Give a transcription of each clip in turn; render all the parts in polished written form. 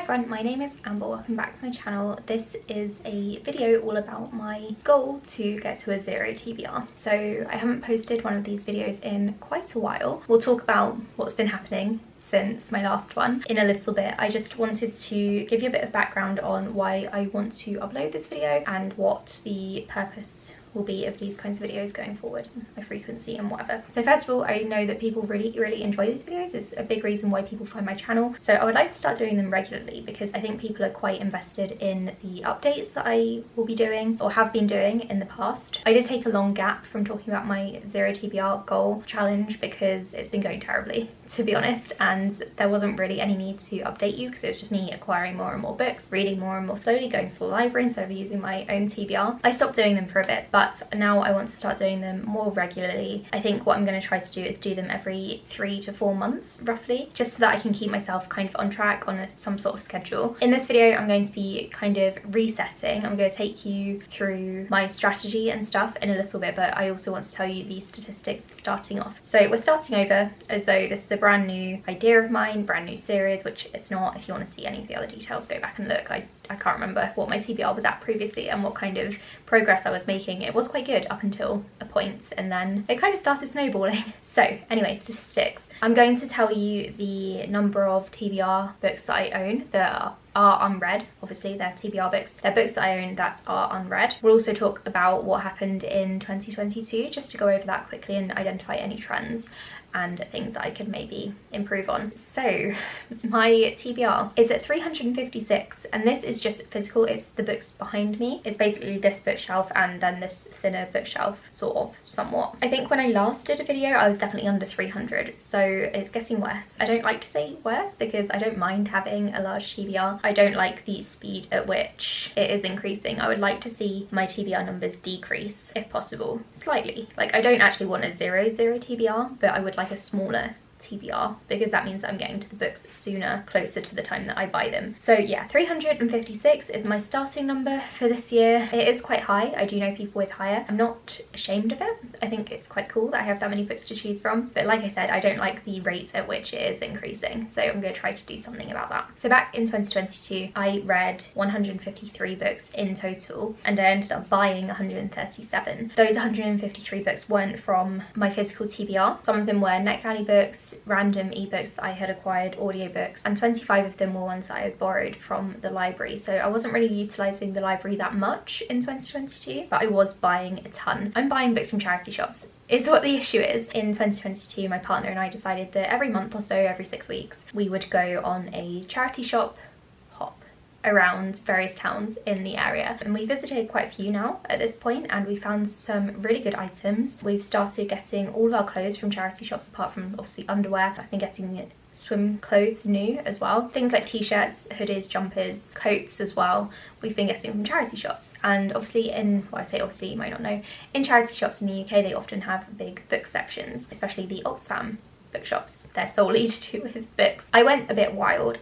everyone, my name is Amber, welcome back to my channel. This is a video all about my goal to get to a 0 TBR. So I haven't posted one of these videos in quite a while. We'll talk about what's been happening since my last one in a little bit. I just wanted to give you a bit of background on why I want to upload this video and what the purpose will be of these kinds of videos going forward, my frequency and whatever. So first of all, I know that people really enjoy these videos. It's a big reason why people find my channel. So I would like to start doing them regularly because I think people are quite invested in the updates that I will be doing or have been doing in the past. I did take a long gap from talking about my 0 TBR goal challenge because it's been going terribly, to be honest, and there wasn't really any need to update you because it was just me acquiring more and more books, reading more and more slowly, going to the library instead of using my own TBR. I stopped doing them for a bit, but now I want to start doing them more regularly. I think what I'm going to try to do is do them every 3 to 4 months roughly, just so that I can keep myself kind of on track on some sort of schedule. In this video I'm going to be kind of resetting. I'm going to take you through my strategy and stuff in a little bit, but I also want to tell you the statistics starting off. So we're starting over as though this is a brand new idea of mine, brand new series, which it's not. If you want to see any of the other details, go back and look. I can't remember what my TBR was at previously and what kind of progress I was making. It was quite good up until a point, and then it kind of started snowballing. So anyway, statistics. I'm going to tell you the number of TBR books that I own that are unread. Obviously they're TBR books. They're books that I own that are unread. We'll also talk about what happened in 2022, just to go over that quickly and identify any trends and things that I could maybe improve on. So my TBR is at 356, and this is just physical. It's the books behind me. It's basically this bookshelf and then this thinner bookshelf, sort of, somewhat. I think when I last did a video I was definitely under 300, so it's getting worse. I don't like to say worse because I don't mind having a large TBR. I don't like the speed at which it is increasing. I would like to see my TBR numbers decrease if possible, slightly. Like, I don't actually want a 0 TBR, but I would like a smaller TBR because that means that I'm getting to the books sooner, closer to the time that I buy them. So yeah, 356 is my starting number for this year. It is quite high. I do know people with higher. I'm not ashamed of it. I think it's quite cool that I have that many books to choose from, but like I said, I don't like the rate at which it is increasing, so I'm going to try to do something about that. So back in 2022 I read 153 books in total, and I ended up buying 137. Those 153 books weren't from my physical TBR. Some of them were NetGalley books, random ebooks that I had acquired, audiobooks, and 25 of them were ones that I had borrowed from the library. So I wasn't really utilising the library that much in 2022, but I was buying a ton. I'm buying books from charity shops is what the issue is. In 2022 my partner and I decided that every month or so, every 6 weeks, we would go on a charity shop hop around various towns in the area, and we visited quite a few now at this point, and we found some really good items. We've started getting all of our clothes from charity shops, apart from obviously underwear. I've been getting swim clothes new as well, things like t-shirts, hoodies, jumpers, coats as well. We've been getting from charity shops, and obviously well, I say obviously, you might not know, in charity shops in the UK they often have big book sections, especially the Oxfam bookshops. They're solely to do with books. I went a bit wild.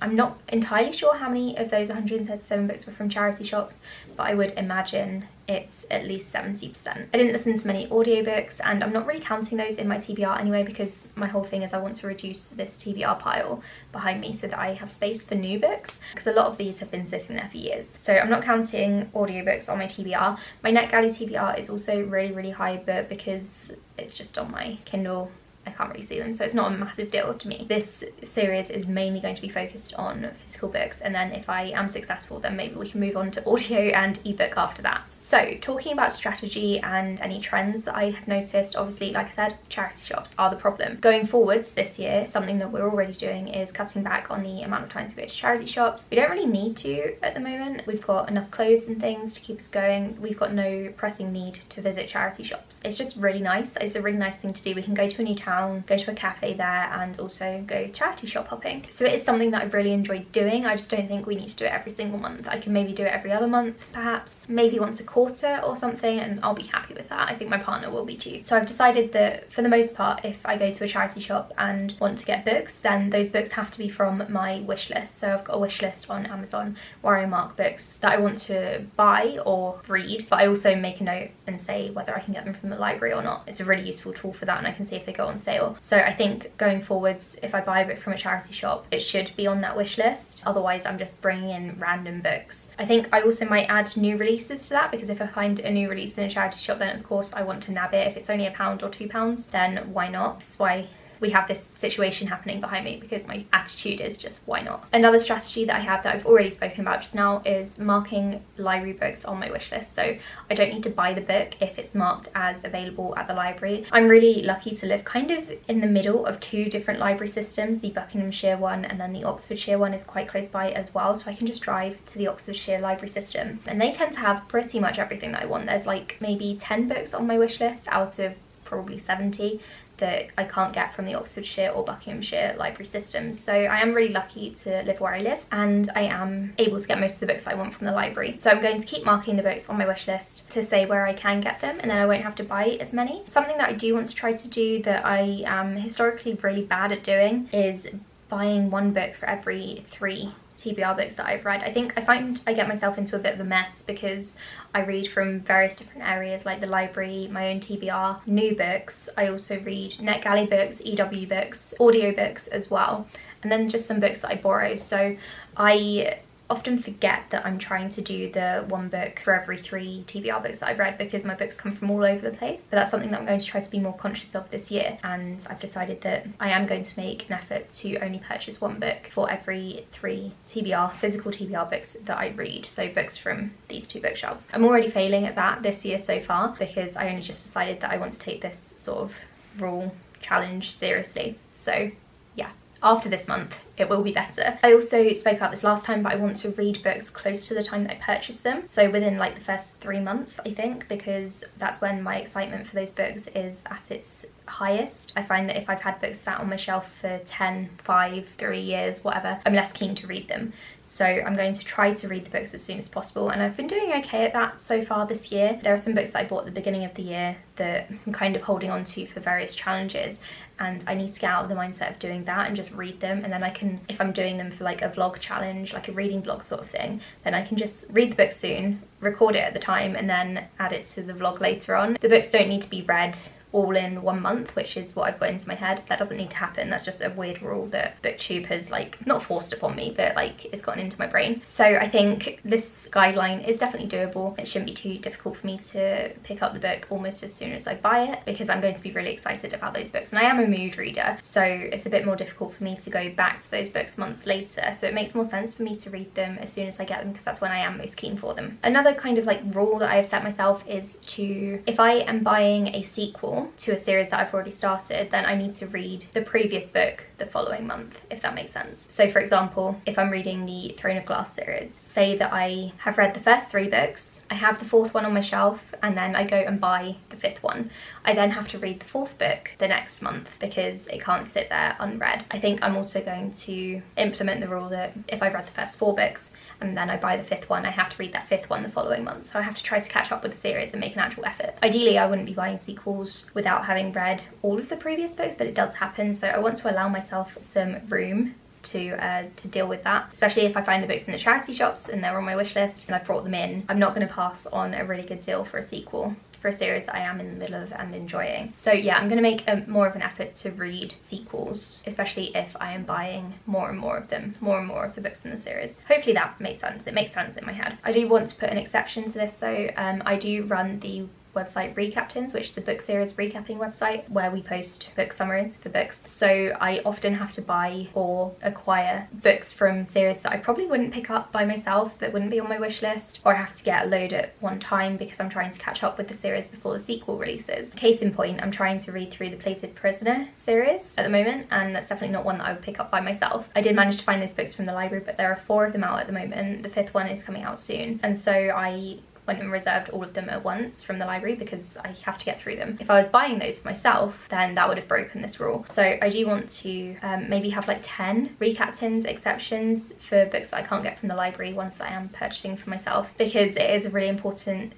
I'm not entirely sure how many of those 137 books were from charity shops, but I would imagine it's at least 70%. I didn't listen to many audiobooks, and I'm not really counting those in my TBR anyway, because my whole thing is I want to reduce this TBR pile behind me so that I have space for new books, because a lot of these have been sitting there for years. So I'm not counting audiobooks on my TBR. My NetGalley TBR is also really high, but because it's just on my Kindle, I can't really see them, so it's not a massive deal to me. This series is mainly going to be focused on physical books, and then if I am successful then maybe we can move on to audio and ebook after that. So talking about strategy and any trends that I have noticed, obviously like I said, charity shops are the problem. Going forwards this year, something that we're already doing is cutting back on the amount of times we go to charity shops. We don't really need to at the moment. We've got enough clothes and things to keep us going. We've got no pressing need to visit charity shops. It's just really nice. It's a really nice thing to do. We can go to a new town, go to a cafe there, and also go charity shop hopping. So it is something that I've really enjoyed doing. I just don't think we need to do it every single month. I can maybe do it every other month, perhaps, maybe once a quarter or something, and I'll be happy with that. I think my partner will be too. So I've decided that for the most part, if I go to a charity shop and want to get books, then those books have to be from my wish list. So I've got a wish list on Amazon where I mark books that I want to buy or read, but I also make a note and say whether I can get them from the library or not. It's a really useful tool for that, and I can see if they go on sale. So I think going forwards, if I buy a book from a charity shop, it should be on that wish list. Otherwise I'm just bringing in random books. I think I also might add new releases to that, because if I find a new release in a charity shop, then of course I want to nab it. If it's only £1 or £2, then why not? That's why we have this situation happening behind me, because my attitude is just why not. Another strategy that I have that I've already spoken about just now is marking library books on my wish list. So I don't need to buy the book if it's marked as available at the library. I'm really lucky to live kind of in the middle of two different library systems. The Buckinghamshire one and then the Oxfordshire one is quite close by as well, so I can just drive to the Oxfordshire library system, and they tend to have pretty much everything that I want. There's like maybe 10 books on my wish list out of probably 70 that I can't get from the Oxfordshire or Buckinghamshire library systems. So I am really lucky to live where I live, and I am able to get most of the books I want from the library. So I'm going to keep marking the books on my wish list to say where I can get them, and then I won't have to buy as many. Something that I do want to try to do that I am historically really bad at doing is buying one book for every 3 TBR books that I've read. I find I get myself into a bit of a mess because I read from various different areas, like the library, my own TBR, new books. I also read NetGalley books, EW books, audio books as well, and then just some books that I borrow. So I often forget that I'm trying to do the one book for every 3 TBR books that I've read, because my books come from all over the place. So that's something that I'm going to try to be more conscious of this year, and I've decided that I am going to make an effort to only purchase one book for every 3 TBR, physical TBR books that I read, so books from these 2 bookshelves. I'm already failing at that this year so far, because I only just decided that I want to take this sort of rule challenge seriously. So yeah, after this month it will be better. I also spoke about this last time, but I want to read books close to the time that I purchase them, so within like the first 3 months, I think, because that's when my excitement for those books is at its highest. I find that if I've had books sat on my shelf for 10, 5, 3 years, whatever, I'm less keen to read them. So I'm going to try to read the books as soon as possible, and I've been doing okay at that so far this year. There are some books that I bought at the beginning of the year that I'm kind of holding on to for various challenges, and I need to get out of the mindset of doing that and just read them, and then I can, if I'm doing them for like a vlog challenge, like a reading vlog sort of thing, then I can just read the book soon, record it at the time, and then add it to the vlog later on. The books don't need to be read all in 1 month, which is what I've got into my head. That doesn't need to happen. That's just a weird rule that Booktube has like not forced upon me, but like it's gotten into my brain. So I think this guideline is definitely doable. It shouldn't be too difficult for me to pick up the book almost as soon as I buy it, because I'm going to be really excited about those books, and I am a mood reader, so it's a bit more difficult for me to go back to those books months later. So it makes more sense for me to read them as soon as I get them, because that's when I am most keen for them. Another kind of like rule that I have set myself is to, if I am buying a sequel to a series that I've already started, then I need to read the previous book the following month, if that makes sense. So for example, if I'm reading the Throne of Glass series, say that I have read the first 3 books, I have the 4th one on my shelf, and then I go and buy the 5th one. I then have to read the 4th book the next month, because it can't sit there unread. I think I'm also going to implement the rule that if I've read the first 4 books and then I buy the 5th one, I have to read that 5th one the following month. So I have to try to catch up with the series and make an actual effort. Ideally, I wouldn't be buying sequels without having read all of the previous books, but it does happen, so I want to allow myself some room to deal with that, especially if I find the books in the charity shops and they're on my wish list and I've brought them in. I'm not going to pass on a really good deal for a sequel for a series that I am in the middle of and enjoying. So yeah, I'm going to make more of an effort to read sequels, especially if I am buying more and more of them, more and more of the books in the series. Hopefully that made sense. It makes sense in my head. I do want to put an exception to this though. I do run the website Recaptains, which is a book series recapping website where we post book summaries for books. So I often have to buy or acquire books from series that I probably wouldn't pick up by myself, that wouldn't be on my wish list, or I have to get a load at one time because I'm trying to catch up with the series before the sequel releases. Case in point, I'm trying to read through the Plated Prisoner series at the moment, and that's definitely not one that I would pick up by myself. I did manage to find those books from the library, but there are 4 of them out at the moment. The 5th one is coming out soon, and so I went and reserved all of them at once from the library because I have to get through them. If I was buying those for myself, then that would have broken this rule. So I do want to maybe have like 10 Recaptains exceptions for books that I can't get from the library once I am purchasing for myself, because it is a really important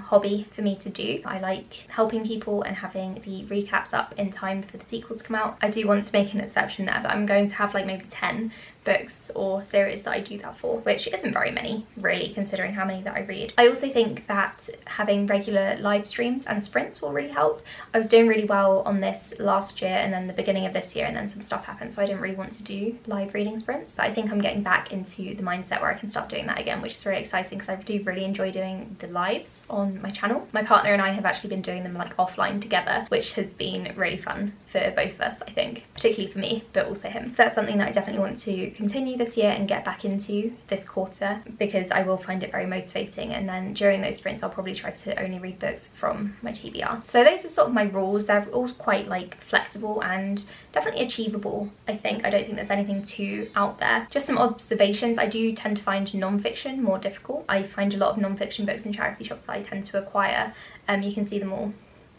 hobby for me to do. I like helping people and having the recaps up in time for the sequel to come out. I do want to make an exception there, but I'm going to have like maybe 10 books or series that I do that for, which isn't very many really considering how many that I read. I also think that having regular live streams and sprints will really help. I was doing really well on this last year and then the beginning of this year, and then some stuff happened, so I didn't really want to do live reading sprints. But I think I'm getting back into the mindset where I can start doing that again, which is really exciting because I do really enjoy doing the lives on my channel. My partner and I have actually been doing them like offline together, which has been really fun for both of us, I think, particularly for me, but also him. So that's something that I definitely want to continue this year and get back into this quarter, because I will find it very motivating. And then during those sprints, I'll probably try to only read books from my TBR. So those are sort of my rules. They're all quite like flexible and definitely achievable, I think. I don't think there's anything too out there. Just some observations. I do tend to find non-fiction more difficult. I find a lot of non-fiction books in charity shops that I tend to acquire. You can see them all.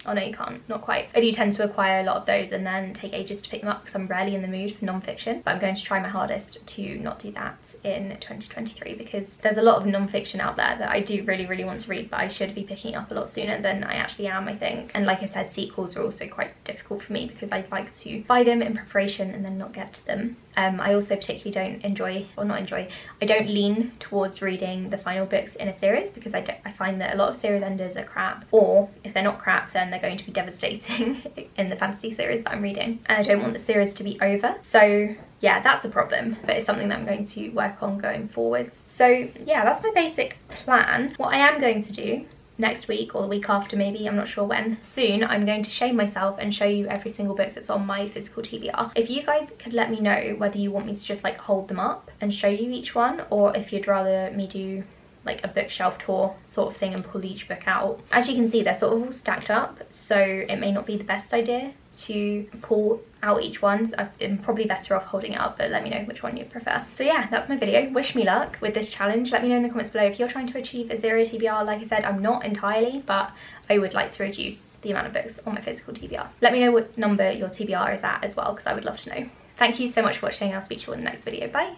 Oh no, you can't, not quite. I do tend to acquire a lot of those and then take ages to pick them up because I'm rarely in the mood for non-fiction, but I'm going to try my hardest to not do that in 2023, because there's a lot of non-fiction out there that I do really want to read, but I should be picking up a lot sooner than I actually am, I think. And like I said, sequels are also quite difficult for me because I like to buy them in preparation and then not get to them. I also particularly don't enjoy, or not enjoy, I don't lean towards reading the final books in a series, because I find that a lot of series enders are crap, or if they're not crap then they're going to be devastating in the fantasy series that I'm reading, and I don't want the series to be over. So yeah, that's a problem, but it's something that I'm going to work on going forwards. So yeah, that's my basic plan. What I am going to do next week or the week after, maybe, I'm not sure when, soon, I'm going to shame myself and show you every single book that's on my physical TBR. If you guys could let me know whether you want me to just like hold them up and show you each one, or if you'd rather me do like a bookshelf tour sort of thing and pull each book out. As you can see, they're sort of all stacked up, so it may not be the best idea to pull out each one. I'm probably better off holding it up, but let me know which one you prefer. So yeah, that's my video. Wish me luck with this challenge. Let me know in the comments below if you're trying to achieve a 0 TBR. Like I said, I'm not entirely, but I would like to reduce the amount of books on my physical TBR. Let me know what number your TBR is at as well, because I would love to know. Thank you so much for watching. I'll speak to you in the next video. Bye!